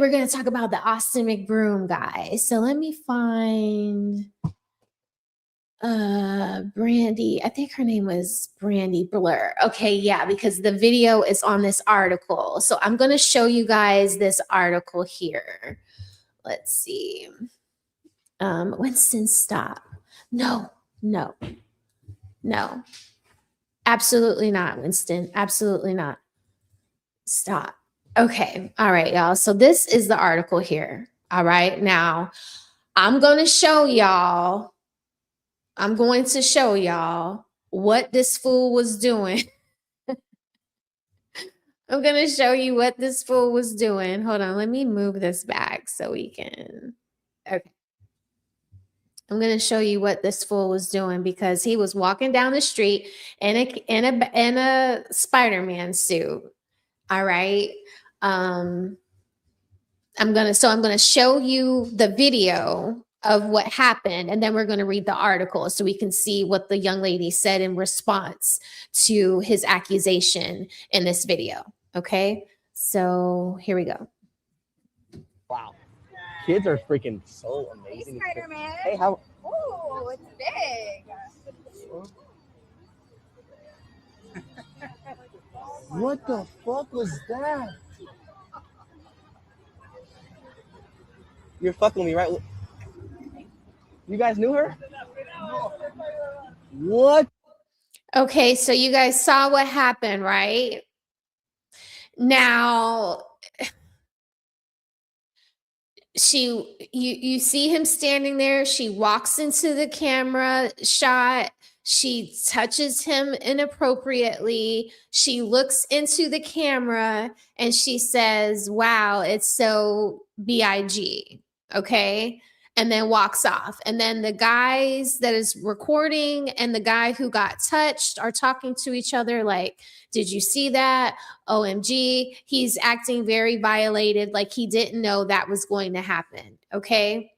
we're going to talk about the Austin McBroom guy. So let me find Brandy. I think her name was Brandy Blur. Okay, yeah, because the video is on this article. So I'm going to show you guys this article here. Let's see. Winston, stop. No. Absolutely not, Winston. Absolutely not. Stop. Okay. All right, y'all. So this is the article here. All right. Now, I'm going to show y'all what this fool was doing. I'm going to show you what this fool was doing. Hold on. Let me move this back so we can. Okay. I'm going to show you what this fool was doing because he was walking down the street in a Spider-Man suit. All right. I'm going to show you the video of what happened, and then we're going to read the article so we can see what the young lady said in response to his accusation in this video. Okay. So here we go. Wow. Kids are freaking so amazing. Hey, Spider-Man. Hey, how? Ooh, it's big. What the fuck was that? You're fucking with me, right? You guys knew her? What? Okay, so you guys saw what happened, right? Now, you see him standing there. She walks into the camera shot. She touches him inappropriately. She looks into the camera and she says, "Wow, it's so big." Okay. And then walks off. And then the guys that is recording and the guy who got touched are talking to each other like, "Did you see that? OMG." He's acting very violated, like he didn't know that was going to happen. Okay.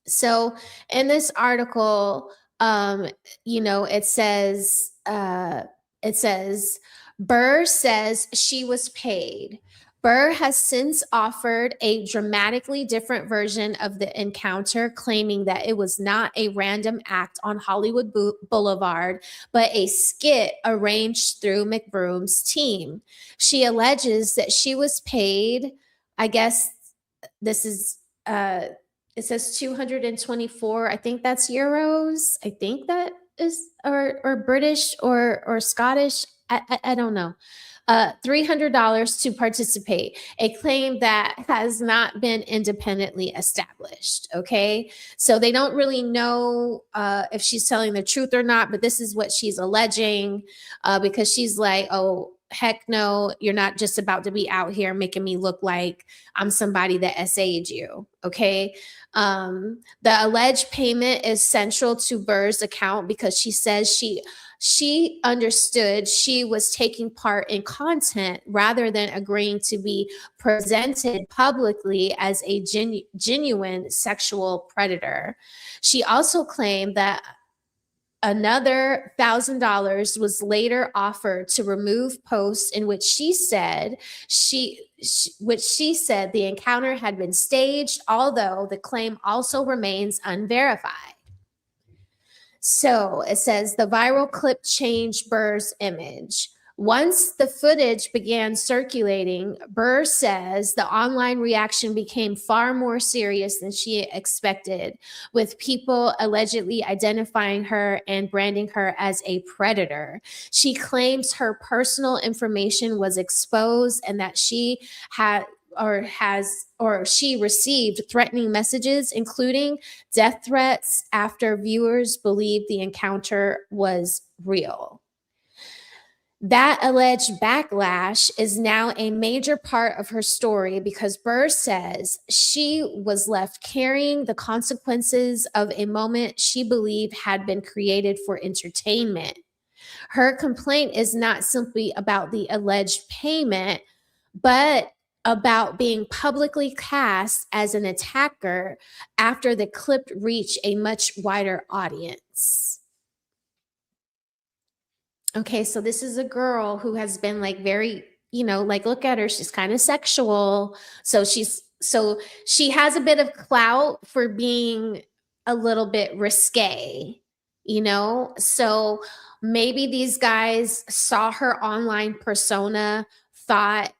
So in this article, it says Burr says she was paid. Burr has since offered a dramatically different version of the encounter, claiming that it was not a random act on Hollywood Boulevard, but a skit arranged through McBroom's team. She alleges that she was paid, I guess this is, it says 224. I think that's euros. I think that is, or British or Scottish. I don't know. $300 to participate, a claim that has not been independently established. Okay. So they don't really know if she's telling the truth or not, but this is what she's alleging because she's like, "Oh, heck no, you're not just about to be out here making me look like I'm somebody that essayed you." Okay. The alleged payment is central to Burr's account because she says she understood she was taking part in content rather than agreeing to be presented publicly as a genuine sexual predator. She also claimed that another $1,000 was later offered to remove posts in which she said the encounter had been staged, although the claim also remains unverified. So it says the viral clip changed Burr's image. Once the footage began circulating, Burr says the online reaction became far more serious than she expected, with people allegedly identifying her and branding her as a predator. She claims her personal information was exposed and that she she received threatening messages, including death threats, after viewers believed the encounter was real. That alleged backlash is now a major part of her story because Burr says she was left carrying the consequences of a moment she believed had been created for entertainment. Her complaint is not simply about the alleged payment, but about being publicly cast as an attacker after the clip reached a much wider audience. Okay, so this is a girl who has been like very like look at her, she's kind of sexual. So she has a bit of clout for being a little bit risque, So maybe these guys saw her online persona, thought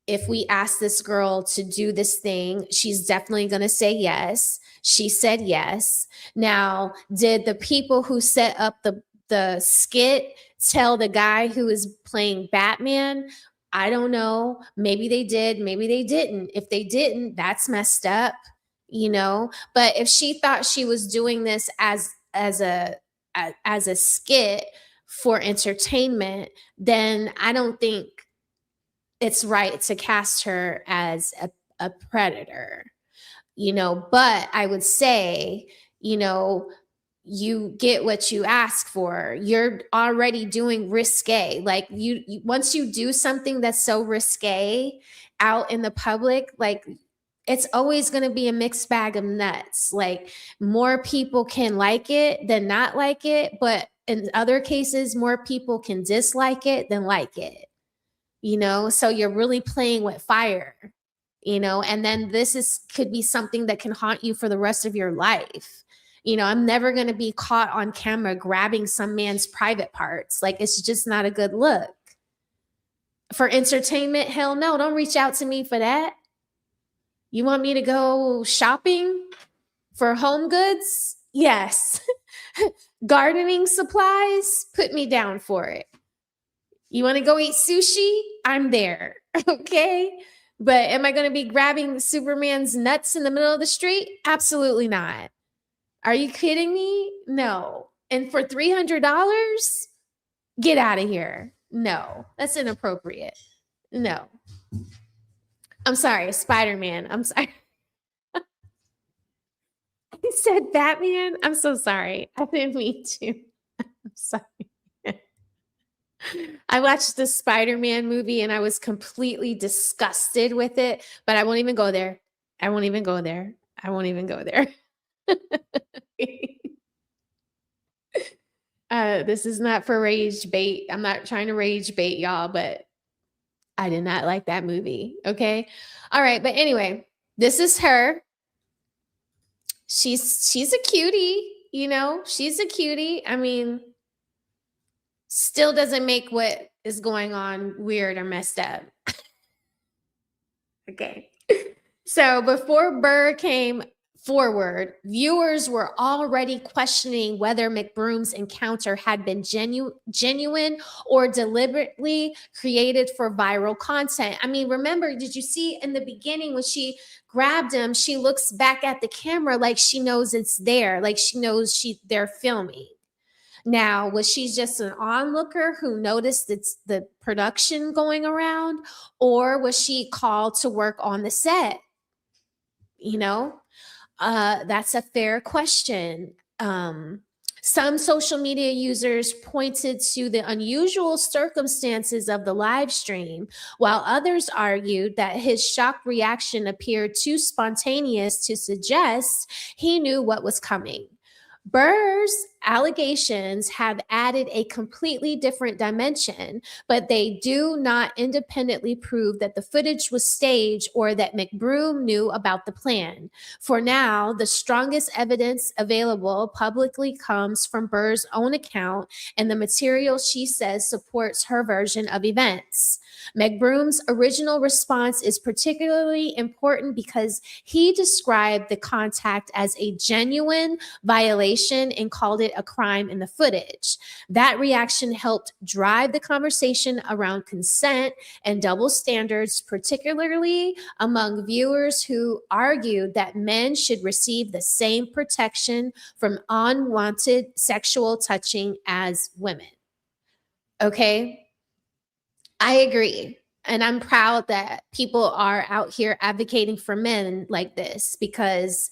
if we ask this girl to do this thing, she's definitely going to say yes. She said yes. Now, did the people who set up the skit tell the guy who is playing Batman? I don't know. Maybe they did, maybe they didn't. If they didn't, that's messed up, But if she thought she was doing this as a skit for entertainment, then I don't think it's right to cast her as a predator, but I would say, you get what you ask for. You're already doing risque. Like you once you do something that's so risque out in the public, like it's always going to be a mixed bag of nuts. Like more people can like it than not like it, but in other cases, more people can dislike it than like it. So you're really playing with fire, and then could be something that can haunt you for the rest of your life. I'm never going to be caught on camera grabbing some man's private parts. Like, it's just not a good look. For entertainment, hell no, don't reach out to me for that. You want me to go shopping for home goods? Yes. Gardening supplies, put me down for it. You want to go eat sushi? I'm there. Okay. But am I going to be grabbing Superman's nuts in the middle of the street? Absolutely not. Are you kidding me? No. And for $300? Get out of here. No, that's inappropriate. No. I'm sorry, Spider-Man. I'm sorry. I said Batman. I'm so sorry. I didn't mean to. I'm sorry. I watched the Spider-Man movie and I was completely disgusted with it, but I won't even go there. I won't even go there. I won't even go there. This is not for rage bait. I'm not trying to rage bait y'all, but I did not like that movie. Okay. All right. But anyway, this is her. She's a cutie, she's a cutie. I mean, still doesn't make what is going on weird or messed up. Okay. So before Burr came forward, viewers were already questioning whether McBroom's encounter had been genuine or deliberately created for viral content. I mean, remember, did you see in the beginning when she grabbed him, she looks back at the camera like she knows it's there, like she knows they're filming. Now, was she just an onlooker who noticed the production going around, or was she called to work on the set? That's a fair question. Some social media users pointed to the unusual circumstances of the live stream, while others argued that his shocked reaction appeared too spontaneous to suggest he knew what was coming. Burr's allegations have added a completely different dimension, but they do not independently prove that the footage was staged or that McBroom knew about the plan. For now, the strongest evidence available publicly comes from Burr's own account, and the material she says supports her version of events. McBroom's original response is particularly important because he described the contact as a genuine violation and called it a crime in the footage. That reaction helped drive the conversation around consent and double standards, particularly among viewers who argued that men should receive the same protection from unwanted sexual touching as women. Okay? I agree. And I'm proud that people are out here advocating for men like this, because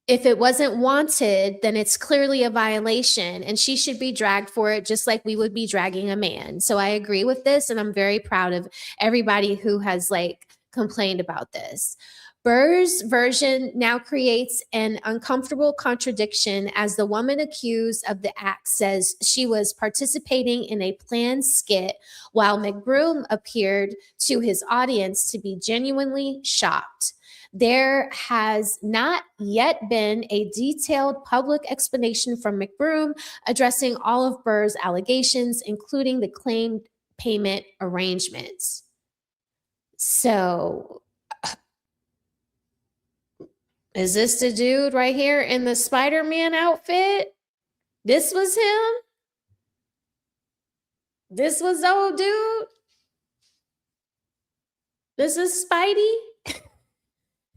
if it wasn't wanted, then it's clearly a violation and she should be dragged for it, just like we would be dragging a man. So I agree with this. And I'm very proud of everybody who has complained about this. Burr's version now creates an uncomfortable contradiction as the woman accused of the act says she was participating in a planned skit while McBroom appeared to his audience to be genuinely shocked. There has not yet been a detailed public explanation from McBroom addressing all of Burr's allegations, including the claimed payment arrangements. So, is this the dude right here in the Spider-Man outfit? This was him? This was the old dude? This is Spidey?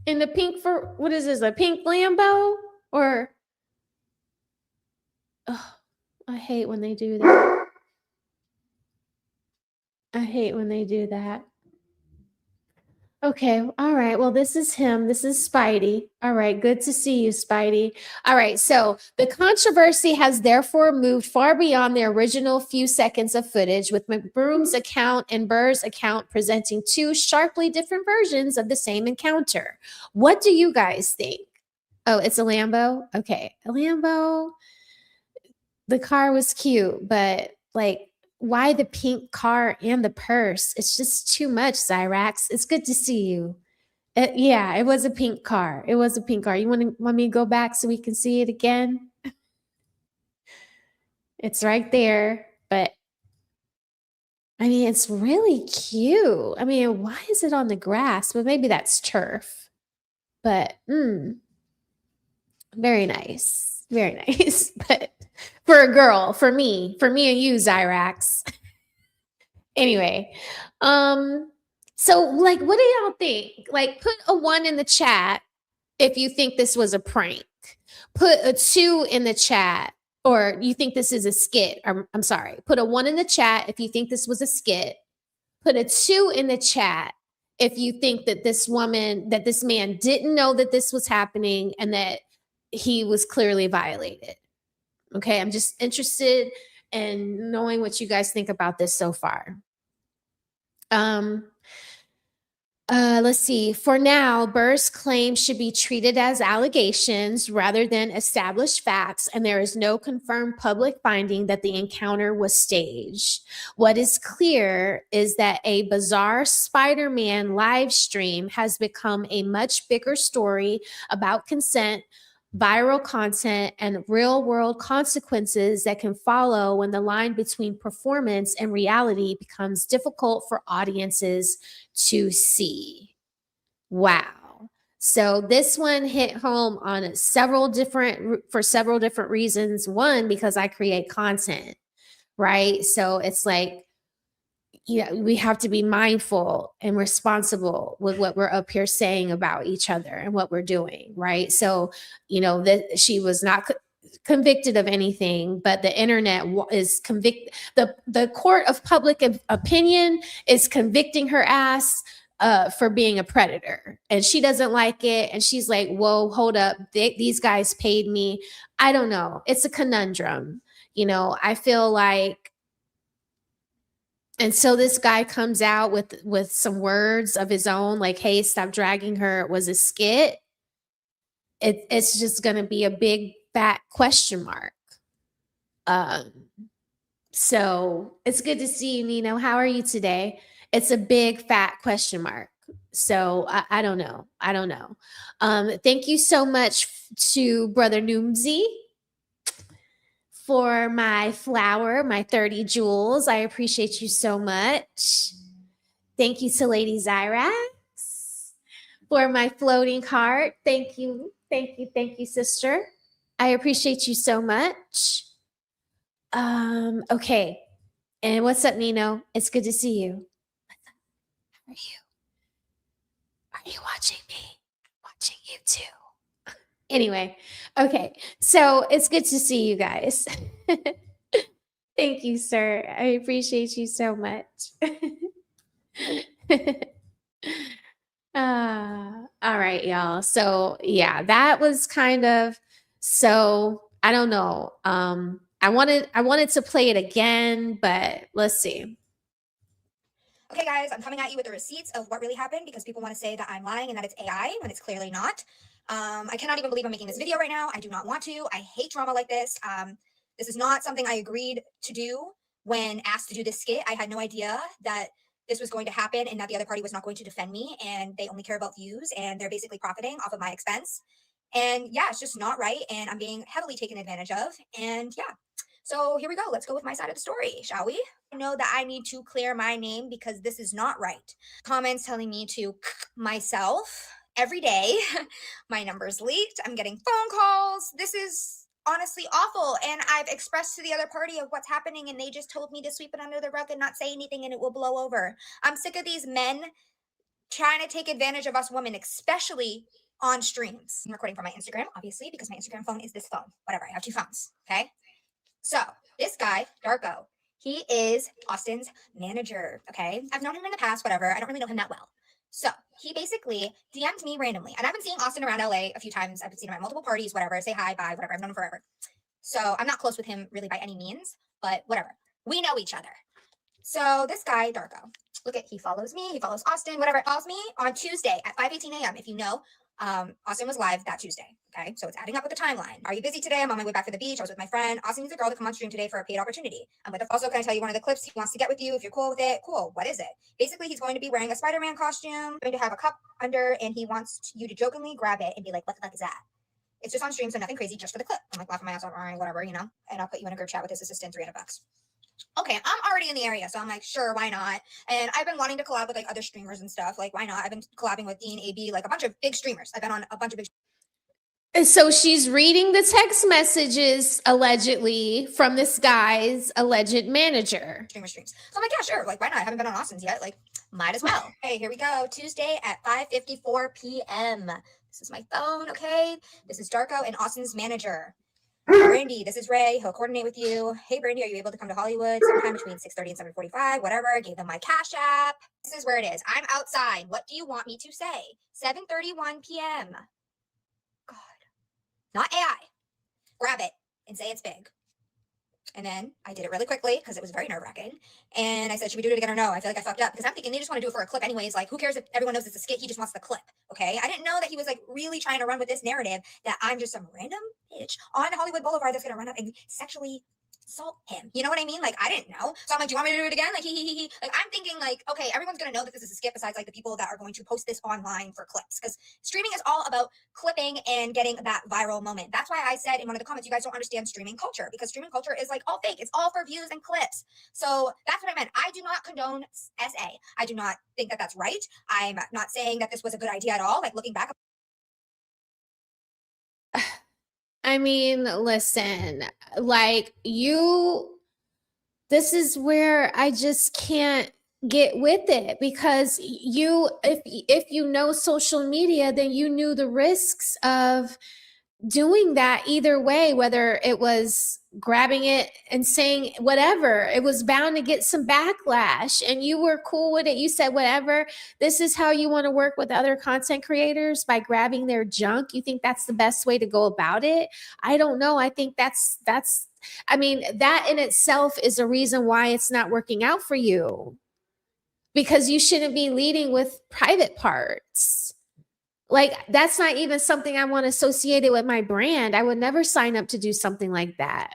In the pink what is this, a pink Lambo? Or, oh, I hate when they do that. I hate when they do that. Okay, all right. Well, this is him. This is Spidey. All right, good to see you, Spidey. All right, so the controversy has therefore moved far beyond the original few seconds of footage, with McBroom's account and Burr's account presenting two sharply different versions of the same encounter. What do you guys think? Oh, it's a Lambo? Okay, a Lambo. The car was cute, but like, why the pink car and the purse? It's just too much, Zyrax. It's good to see you. Yeah, it was a pink car. It was a pink car. You want me to go back so we can see it again? It's right there, but I mean, it's really cute. I mean, why is it on the grass? Well, maybe that's turf, but very nice. Very nice. But for a girl, for me and you, Zyrax. Anyway, so like, what do y'all think? Like, put a 1 in the chat if you think this was a prank. Put a 2 in the chat, or you think this is a skit. I'm sorry. Put a 1 in the chat if you think this was a skit. Put a 2 in the chat if you think that this man didn't know that this was happening and that he was clearly violated. Okay, I'm just interested in knowing what you guys think about this so far. Let's see. For now, Burr's claims should be treated as allegations rather than established facts, and there is no confirmed public finding that the encounter was staged. What is clear is that a bizarre Spider-Man live stream has become a much bigger story about consent, viral content, and real-world consequences that can follow when the line between performance and reality becomes difficult for audiences to see. Wow. So this one hit home on several different reasons. One, because I create content, right? So it's like, we have to be mindful and responsible with what we're up here saying about each other and what we're doing, right? So, that she was not convicted of anything, but the internet is convicted. The court of public opinion is convicting her ass for being a predator, and she doesn't like it. And she's like, whoa, hold up. These guys paid me. I don't know. It's a conundrum. I feel like, and so this guy comes out with some words of his own, like, hey, stop dragging her. It was a skit. It's just going to be a big fat question mark. So it's good to see you, Nino. How are you today? It's a big fat question mark. So I don't know. Thank you so much to Brother Noomsy for my flower, my 30 jewels. I appreciate you so much. Thank you to Lady Zyrax for my floating heart. Thank you, sister. I appreciate you so much. Okay. And what's up, Nino? It's good to see you. How are you? Are you watching me? Watching you too. Anyway, okay. So it's good to see you guys. Thank you, sir. I appreciate you so much. All right, y'all. So yeah, that was kind of, so I don't know. I wanted to play it again, but let's see. Okay, guys, I'm coming at you with the receipts of what really happened because people want to say that I'm lying and that it's AI when it's clearly not. I cannot even believe I'm making this video right now. I do not want to. I hate drama like this. This is not something I agreed to do when asked to do this skit. I had no idea that this was going to happen and that the other party was not going to defend me, and they only care about views and they're basically profiting off of my expense. And yeah, it's just not right, and I'm being heavily taken advantage of. And yeah, so here we go. Let's go with my side of the story, shall we? I know that I need to clear my name because this is not right. Comments telling me to myself every day. My number's leaked. I'm getting phone calls. This is honestly awful. And I've expressed to the other party of what's happening, and they just told me to sweep it under the rug and not say anything, and it will blow over. I'm sick of these men trying to take advantage of us women, especially on streams. I'm recording from my Instagram, obviously, because my Instagram phone is this phone. Whatever, I have 2 phones, okay? So this guy, Darko, he is Austin's manager, okay? I've known him in the past, whatever. I don't really know him that well. So he basically DM'd me randomly. And I've been seeing Austin around LA a few times. I've seen him at multiple parties, whatever. Say hi, bye, whatever. I've known him forever. So I'm not close with him really by any means, but whatever. We know each other. So this guy, Darko, look at, he follows me, he follows Austin, whatever. It follows me on Tuesday at 5:18 a.m. If you know, Austin was live that Tuesday. Okay, so it's adding up with the timeline. Are you busy today? I'm on my way back from the beach. I was with my friend. Austin needs a girl to come on stream today for a paid opportunity. I'm with. Also, can I tell you one of the clips he wants to get with you? If you're cool with it, cool. What is it? Basically, he's going to be wearing a Spider-Man costume, going to have a cup under, and he wants you to jokingly grab it and be like, "What the fuck is that?" It's just on stream, so nothing crazy, just for the clip. I'm like laughing my ass off, all right, whatever, you know. And I'll put you in a group chat with his assistant, $300. Okay, I'm already in the area, so I'm like, sure, why not? And I've been wanting to collab with like other streamers and stuff. Like, why not? I've been collabing with Dean, AB, like a bunch of big streamers. I've been on a bunch of big. And so she's reading the text messages allegedly from this guy's alleged manager. Streams. So I'm like, yeah, sure. Like, why not? I haven't been on Austin's yet. Like, might as well. Okay, here we go. Tuesday at 5:54 p.m. This is my phone, okay? This is Darko and Austin's manager. Brandy, this is Ray. He'll coordinate with you. Hey, Brandy, are you able to come to Hollywood sometime between 6:30 and 7:45? Whatever. Gave them my Cash App. This is where it is. I'm outside. What do you want me to say? 7:31 p.m. God, not AI. Grab it and say it's big. And then I did it really quickly because it was very nerve-wracking. And I said, should we do it again or no? I feel like I fucked up because I'm thinking they just want to do it for a clip anyways. Like, who cares if everyone knows it's a skit? He just wants the clip, okay? I didn't know that he was like really trying to run with this narrative that I'm just some random bitch on Hollywood Boulevard that's going to run up and sexually assault him. You know what I mean? Like, I didn't know. So I'm like, do you want me to do it again? Like, he. Like, I'm thinking like, okay, everyone's going to know that this is a skit besides like the people that are going to post this online for clips, because streaming is all about clipping and getting that viral moment. That's why I said in one of the comments, you guys don't understand streaming culture, because streaming culture is like all fake. It's all for views and clips. So that's what I meant. I do not condone SA. I do not think that that's right. I'm not saying that this was a good idea at all. Like, looking back. I mean, listen, like this is where I just can't get with it, because if you know social media, then you knew the risks of doing that either way, whether it was grabbing it and saying whatever, it was bound to get some backlash, and you were cool with it. You said, whatever, this is how you want to work with other content creators, by grabbing their junk. You think that's the best way to go about it? I don't know. I think I mean, that in itself is a reason why it's not working out for you, because you shouldn't be leading with private parts. Like, that's not even something I want associated with my brand. I would never sign up to do something like that.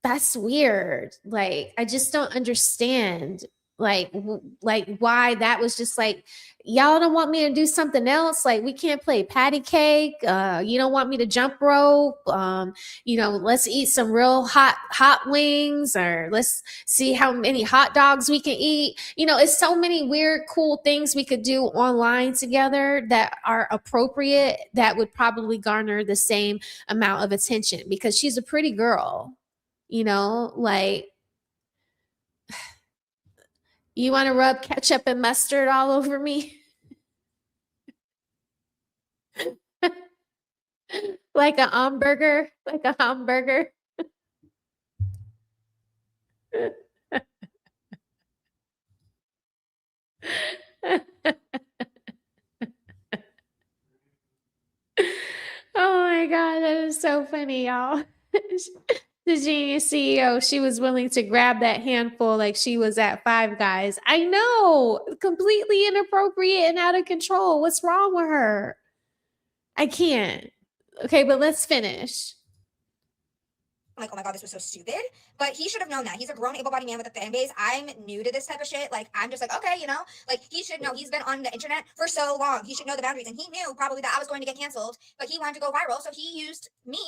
That's weird. Like, I just don't understand like why that was just like, y'all don't want me to do something else? Like, we can't play patty cake. You don't want me to jump rope. Let's eat some real hot wings, or let's see how many hot dogs we can eat. It's so many weird, cool things we could do online together that are appropriate, that would probably garner the same amount of attention, because she's a pretty girl. Like, you want to rub ketchup and mustard all over me? Like a hamburger? Like a hamburger? Oh my God, that is so funny, y'all. The genius CEO, she was willing to grab that handful like she was at Five Guys. I know, completely inappropriate and out of control. What's wrong with her? I can't. Okay, but let's finish. I'm like, oh my God, this was so stupid. But he should have known that. He's a grown, able-bodied man with a fan base. I'm new to this type of shit. Like, I'm just like, okay, you know, like he should know. He's been on the internet for so long. He should know the boundaries. And he knew probably that I was going to get canceled, but he wanted to go viral. So he used me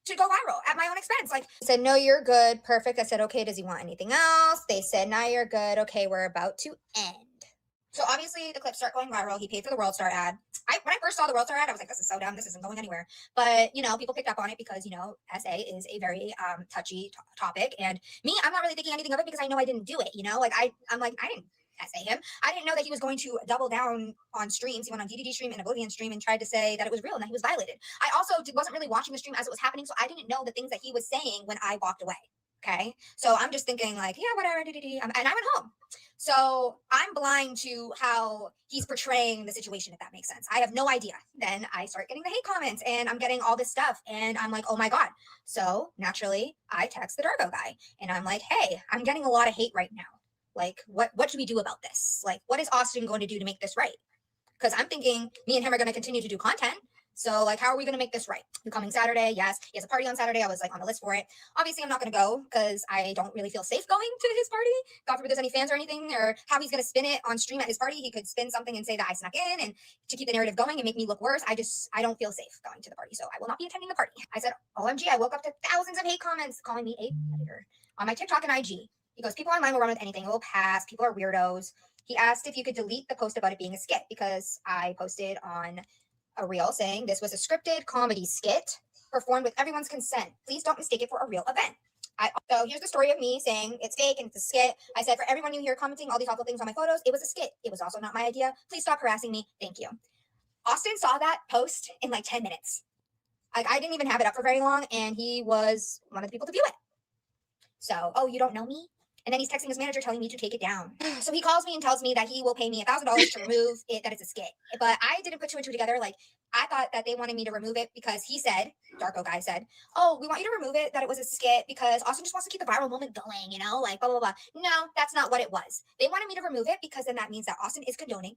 to go viral at my own expense. Like, he said, no, you're good. Perfect. I said, okay, does he want anything else? They said, no, you're good. Okay, we're about to end. So obviously the clips start going viral. He paid for the World Star ad. When I first saw the World Star ad, I was like, this is so dumb. This isn't going anywhere. But, you know, people picked up on it because, you know, SA is a very touchy topic. And me, I'm not really thinking anything of it because I know I didn't do it, you know? Like, I'm like, I didn't SA him. I didn't know that he was going to double down on streams. He went on DDD stream and Oblivion stream and tried to say that it was real and that he was violated. I also wasn't really watching the stream as it was happening, so I didn't know the things that he was saying when I walked away. Okay, so I'm just thinking like, yeah, whatever, and I went home. So I'm blind to how he's portraying the situation, if that makes sense. I have no idea. Then I start getting the hate comments and I'm getting all this stuff and I'm like, oh my God. So naturally I text the Dargo guy and I'm like, hey, I'm getting a lot of hate right now. Like, what should we do about this? Like, what is Austin going to do to make this right? Because I'm thinking me and him are going to continue to do content. So, like, how are we going to make this right? The coming Saturday, yes. He has a party on Saturday. I was, like, on the list for it. Obviously, I'm not going to go because I don't really feel safe going to his party. God forbid there's any fans or anything, or how he's going to spin it on stream at his party. He could spin something and say that I snuck in and to keep the narrative going and make me look worse. I don't feel safe going to the party, so I will not be attending the party. I said, OMG, I woke up to thousands of hate comments calling me a predator on my TikTok and IG. He goes, people online will run with anything. It will pass. People are weirdos. He asked if you could delete the post about it being a skit because I posted on a reel saying this was a scripted comedy skit performed with everyone's consent. Please don't mistake it for a real event. So here's the story of me saying it's fake and it's a skit. I said, for everyone new here commenting all these awful things on my photos, it was a skit. It was also not my idea. Please stop harassing me. Thank you. Austin saw that post in like 10 minutes. Like, I didn't even have it up for very long, and he was one of the people to view it. So, oh, you don't know me? And then he's texting his manager telling me to take it down. So he calls me and tells me that he will pay me $1,000 to remove it, that it's a skit. But I didn't put two and two together. Like, I thought that they wanted me to remove it because he said, Darko guy said, oh, we want you to remove it, that it was a skit because Austin just wants to keep the viral moment going, you know, like blah, blah, blah. No, that's not what it was. They wanted me to remove it because then that means that Austin is condoning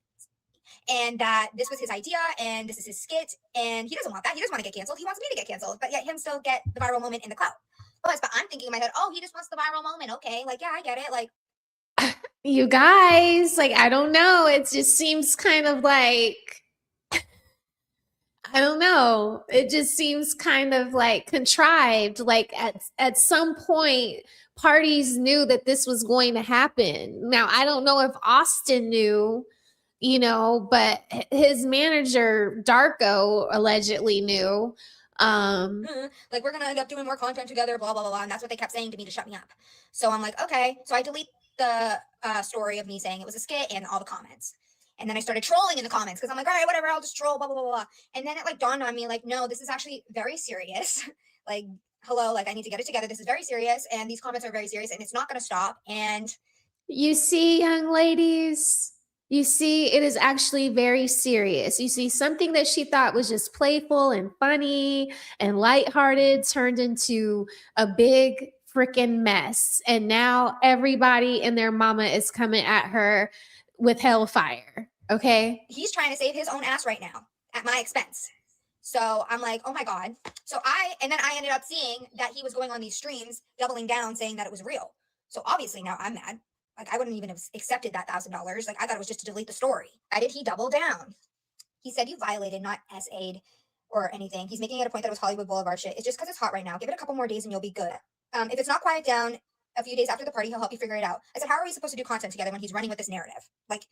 and that this was his idea and this is his skit. And he doesn't want that. He doesn't want to get canceled. He wants me to get canceled, but yet him still get the viral moment in the clout. But I'm thinking in my head, oh, he just wants the viral moment. Okay, like, yeah, I get it. Like, you guys, like, I don't know. It just seems kind of like, I don't know. It just seems kind of like contrived. Like at some point, parties knew that this was going to happen. Now, I don't know if Austin knew, you know, but his manager, Darko, allegedly knew. Like, we're gonna end up doing more content together, blah, blah, blah, blah. And that's what they kept saying to me to shut me up. So I'm like, okay. So I delete the story of me saying it was a skit and all the comments. And then I started trolling in the comments because I'm like, all right, whatever, I'll just troll, blah, blah, blah, blah. And then it like dawned on me, like, no, this is actually very serious. Like, hello, like, I need to get it together. This is very serious. And these comments are very serious and it's not going to stop. And you see, young ladies, you see, it is actually very serious. You see, something that she thought was just playful and funny and lighthearted turned into a big freaking mess. And now everybody and their mama is coming at her with hellfire. Okay. He's trying to save his own ass right now at my expense. So I'm like, oh my God. And then I ended up seeing that he was going on these streams, doubling down, saying that it was real. So obviously now I'm mad. Like, I wouldn't even have accepted that $1,000. Like, I thought it was just to delete the story. Why did he double down? He said you violated, not SA'd or anything. He's making it a point that it was Hollywood Boulevard shit. It's just because it's hot right now. Give it a couple more days and you'll be good. If it's not quiet down a few days after the party, he'll help you figure it out. I said, how are we supposed to do content together when he's running with this narrative? Like,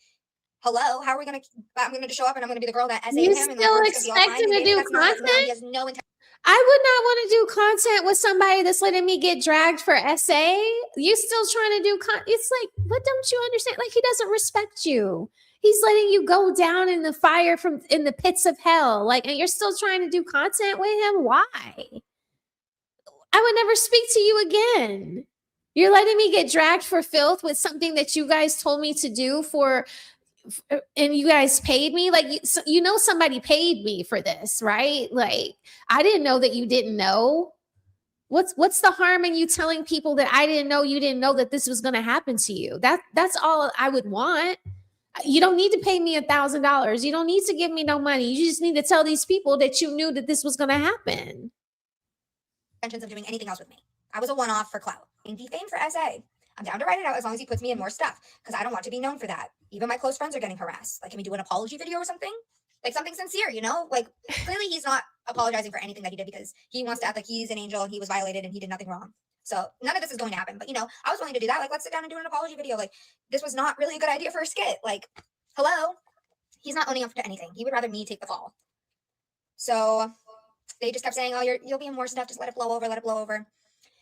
hello, how are we going to, I'm going to show up and I'm going to be the girl that SA'd him. And still like, expect him to do content? He has no intention. I would not want to do content with somebody that's letting me get dragged for SA. You still trying to do it's like, what don't you understand? Like, he doesn't respect you. He's letting you go down in the fire in the pits of hell. Like, and you're still trying to do content with him. Why? I would never speak to you again. You're letting me get dragged for filth with something that you guys told me to do and you guys paid me. Like, you know, somebody paid me for this, right? Like, I didn't know that you didn't know. What's the harm in you telling people that I didn't know you didn't know that this was going to happen to you? That's all I would want. You don't need to pay me $1,000. You don't need to give me no money. You just need to tell these people that you knew that this was going to happen. Intentions of doing anything else with me. I was a one-off for clout. And defame for SA. I'm down to write it out as long as he puts me in more stuff, because I don't want to be known for that. Even my close friends are getting harassed. Like, can we do an apology video or something? Like something sincere, you know? Like, clearly he's not apologizing for anything that he did because he wants to act like he's an angel and he was violated and he did nothing wrong. So none of this is going to happen. But, you know, I was willing to do that. Like, let's sit down and do an apology video. Like, this was not really a good idea for a skit. Like, hello? He's not owning up to anything. He would rather me take the fall. So they just kept saying, oh, you'll be in more stuff. Just let it blow over, let it blow over.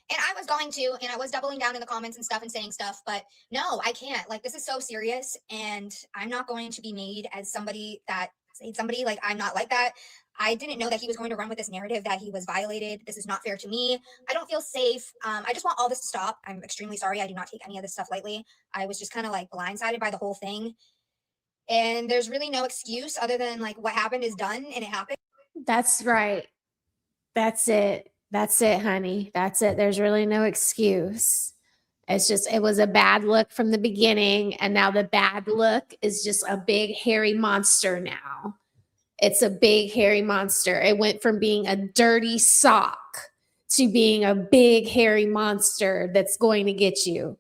And I was going to, and I was doubling down in the comments and stuff and saying stuff, but no, I can't. Like, this is so serious, and I'm not going to be made as somebody that said somebody. Like, I'm not like that. I didn't know that he was going to run with this narrative that he was violated. This is not fair to me. I don't feel safe. I just want all this to stop. I'm extremely sorry. I do not take any of this stuff lightly. I was just kind of like blindsided by the whole thing. And there's really no excuse other than like what happened is done and it happened. That's right. That's it. That's it, honey. That's it. There's really no excuse. It's just, it was a bad look from the beginning. And now the bad look is just a big hairy monster now. It's a big hairy monster. It went from being a dirty sock to being a big hairy monster that's going to get you.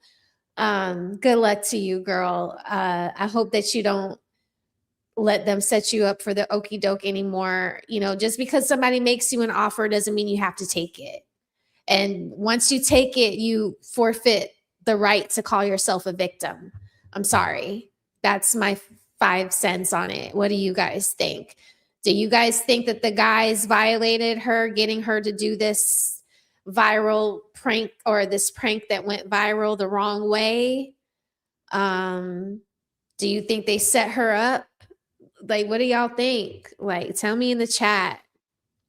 Good luck to you, girl. I hope that you don't let them set you up for the okie doke anymore. You know, just because somebody makes you an offer doesn't mean you have to take it. And once you take it, you forfeit the right to call yourself a victim. I'm sorry. That's my 5 cents on it. What do you guys think? Do you guys think that the guys violated her, getting her to do this viral prank, or this prank that went viral the wrong way? Do you think they set her up? Like, what do y'all think? Like, tell me in the chat.